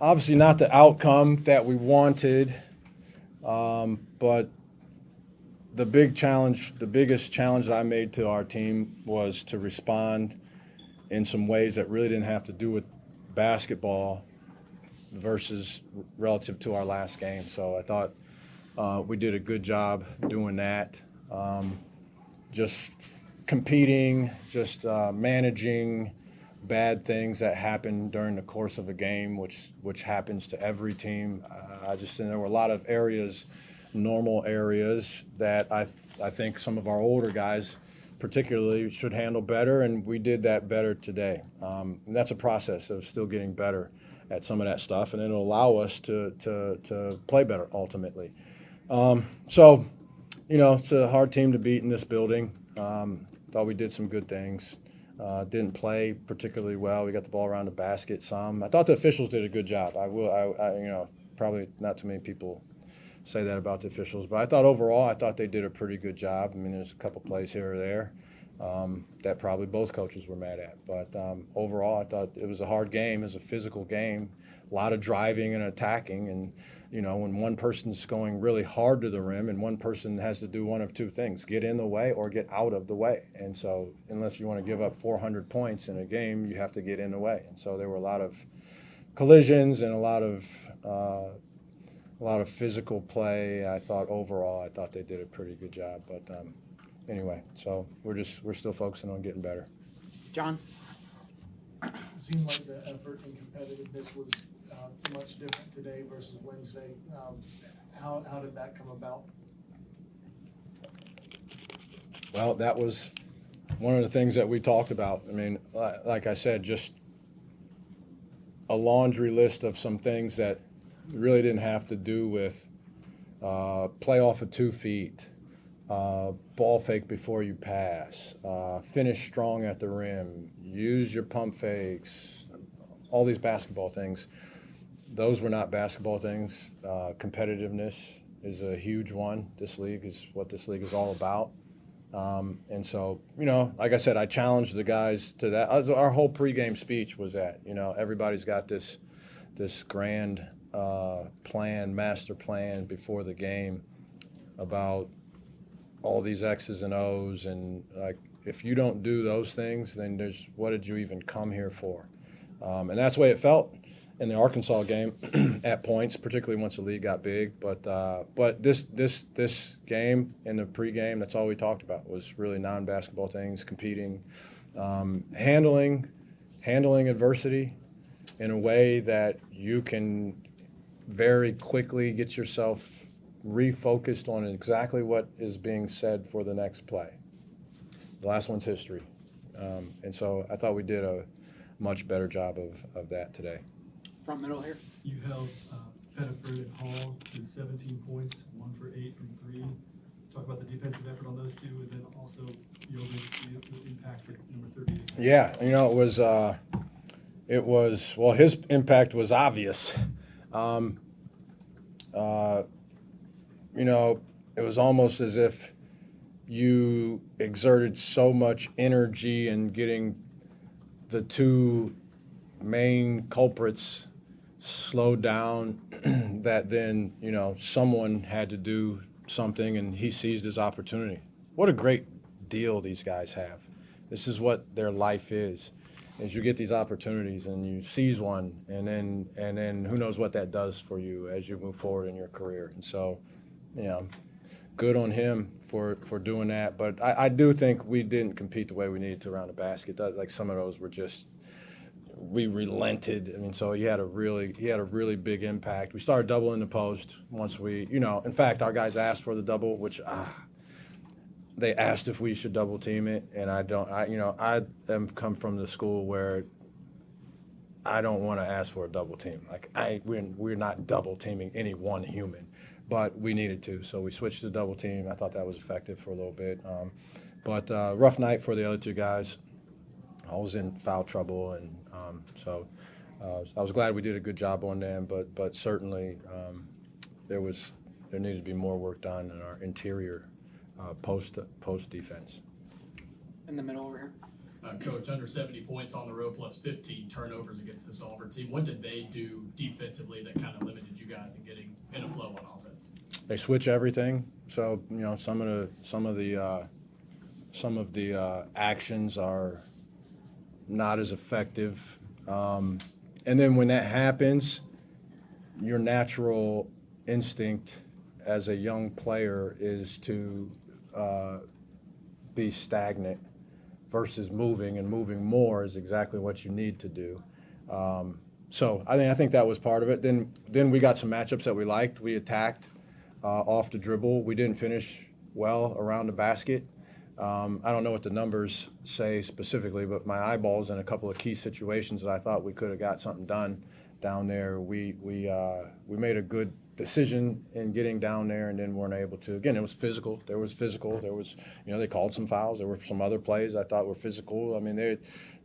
Obviously not the outcome that we wanted, but the biggest challenge that I made to our team was to respond in some ways that really didn't have to do with basketball versus relative to our last game. So I thought we did a good job doing that. Just competing, just managing bad things that happen during the course of a game, which happens to every team. I just think there were a lot of areas, normal areas, that I think some of our older guys particularly should handle better, and we did that better today. And that's a process of still getting better at some of that stuff, and it'll allow us to play better ultimately. So, it's a hard team to beat in this building. Thought we did some good things. Didn't play particularly well. We got the ball around the basket some. I thought the officials did a good job. Probably not too many people say that about the officials, but I thought overall, they did a pretty good job. I mean, there's a couple plays here or there that probably both coaches were mad at. But overall, I thought it was a hard game. It was a physical game, a lot of driving and attacking. And, when one person's going really hard to the rim and one person has to do one of two things, get in the way or get out of the way. And so unless you want to give up 400 points in a game, you have to get in the way. And so there were a lot of collisions and a lot of physical play. I thought overall, they did a pretty good job. But anyway, so we're still focusing on getting better. John? It seemed like the effort and competitiveness was much different today versus Wednesday. How did that come about? Well, that was one of the things that we talked about. I mean, like I said, just a laundry list of some things that really didn't have to do with play off of 2 feet, ball fake before you pass, finish strong at the rim, use your pump fakes, all these basketball things. Those were not basketball things. Competitiveness is a huge one. This league is what this league is all about. And so, like I said, I challenged the guys to that. Our whole pregame speech was that, everybody's got this grand master plan before the game about all these X's and O's, and like if you don't do those things, then what did you even come here for? And that's the way it felt in the Arkansas game at points, particularly once the league got big. But this game in the pregame, that's all we talked about was really non-basketball things, competing, handling adversity in a way that you can very quickly get yourself refocused on exactly what is being said for the next play. The last one's history. And so I thought we did a much better job of that today. Front middle here. You held Pettiford and Hall to 17 points, 1 for 8 from 3. Talk about the defensive effort on those two, and then also the impact at number 38. Yeah, well, his impact was obvious. It was almost as if you exerted so much energy in getting the two main culprits slowed down that then, someone had to do something, and he seized his opportunity. What a great deal these guys have. This is what their life is you get these opportunities and you seize one, and then who knows what that does for you as you move forward in your career. And so, good on him for doing that. But I do think we didn't compete the way we needed to around the basket. Like some of those were just, we relented. I mean, so he had a really big impact. We started doubling the post once we, in fact, our guys asked for the double, which they asked if we should double team it, and I am come from the school where I don't want to ask for a double team. Like we're not double teaming any one human, but we needed to, so we switched to double team. I thought that was effective for a little bit, but rough night for the other two guys. I was in foul trouble, and so I was glad we did a good job on them, but certainly there needed to be more work done in our interior post defense. In the middle over here. Coach, under 70 points on the road plus 15 turnovers against this Auburn team. What did they do defensively that kind of limited you guys in getting in a flow on offense? They switch everything. So, some of the actions are not as effective. And then when that happens, your natural instinct as a young player is to be stagnant versus moving, and moving more is exactly what you need to do. So I think that was part of it. Then we got some matchups that we liked. We attacked off the dribble. We didn't finish well around the basket. I don't know what the numbers say specifically, but my eyeballs in a couple of key situations that I thought we could have got something done down there. We made a good decision in getting down there, and then weren't able to. Again, it was physical. There was, they called some fouls. There were some other plays I thought were physical. I mean,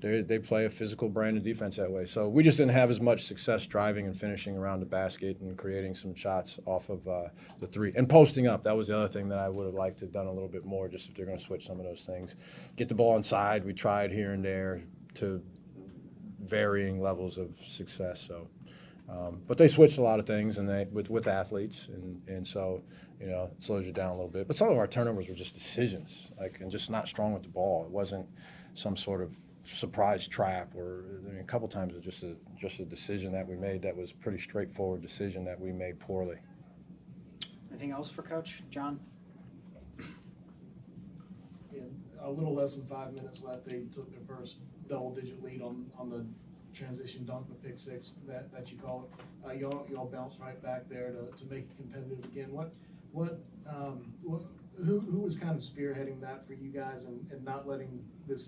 they play a physical brand of defense that way. So we just didn't have as much success driving and finishing around the basket and creating some shots off of the three. And posting up, that was the other thing that I would have liked to have done a little bit more, just if they're going to switch some of those things. Get the ball inside. We tried here and there to varying levels of success. So. But they switched a lot of things, and with athletes, and so it slows you down a little bit. But some of our turnovers were just decisions, and just not strong with the ball. It wasn't some sort of surprise trap, or a couple times it was just a decision that we made that was pretty straightforward decision that we made poorly. Anything else for Coach? John? Yeah, a little less than 5 minutes left. They took their first double-digit lead on the transition dunk, the pick six that you call it. Y'all bounced right back there to make it competitive again. Who was kind of spearheading that for you guys, and not letting the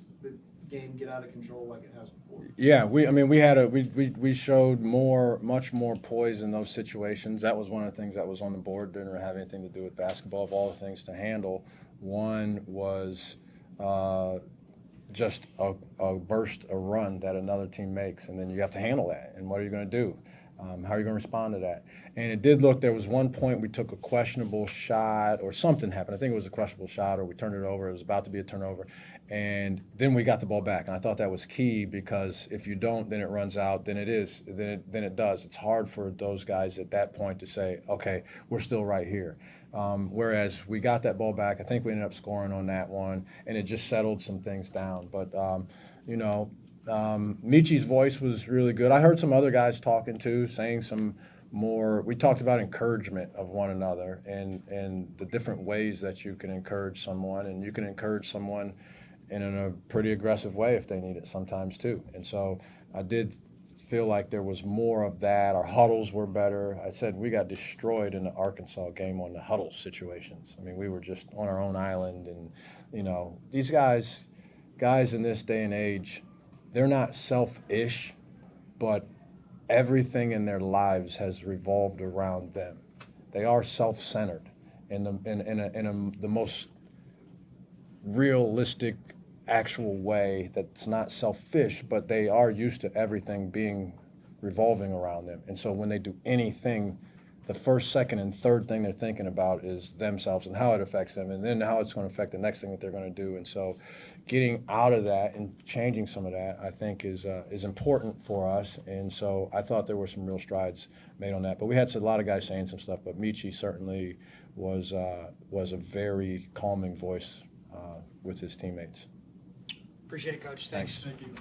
game get out of control like it has before? Yeah, we showed much more poise in those situations. That was one of the things that was on the board. Didn't have anything to do with basketball. Of all the things to handle, one was just a burst, a run that another team makes, and then you have to handle that. And what are you going to do? How are you going to respond to that? And it did look, there was one point we took a questionable shot, or something happened. I think it was a questionable shot, or we turned it over. It was about to be a turnover. And then we got the ball back. And I thought that was key, because if you don't, then it runs out, then it does. It's hard for those guys at that point to say, okay, we're still right here. Whereas we got that ball back. I think we ended up scoring on that one, and it just settled some things down. But, Michi's voice was really good. I heard some other guys talking too, saying some more. We talked about encouragement of one another, and the different ways that you can encourage someone, and you can encourage someone in a pretty aggressive way if they need it sometimes too. And so I did feel like there was more of that. Our huddles were better. I said we got destroyed in the Arkansas game on the huddle situations. I mean, we were just on our own island, and these guys in this day and age, they're not selfish, but everything in their lives has revolved around them. They are self-centered in the most realistic, actual way that's not selfish, but they are used to everything being revolving around them. And so when they do anything, the first, second, and third thing they're thinking about is themselves and how it affects them, and then how it's going to affect the next thing that they're going to do. And so getting out of that and changing some of that, I think, is important for us. And so I thought there were some real strides made on that. But we had a lot of guys saying some stuff, but Michi certainly was a very calming voice with his teammates. Appreciate it, Coach. Thanks. Thank you.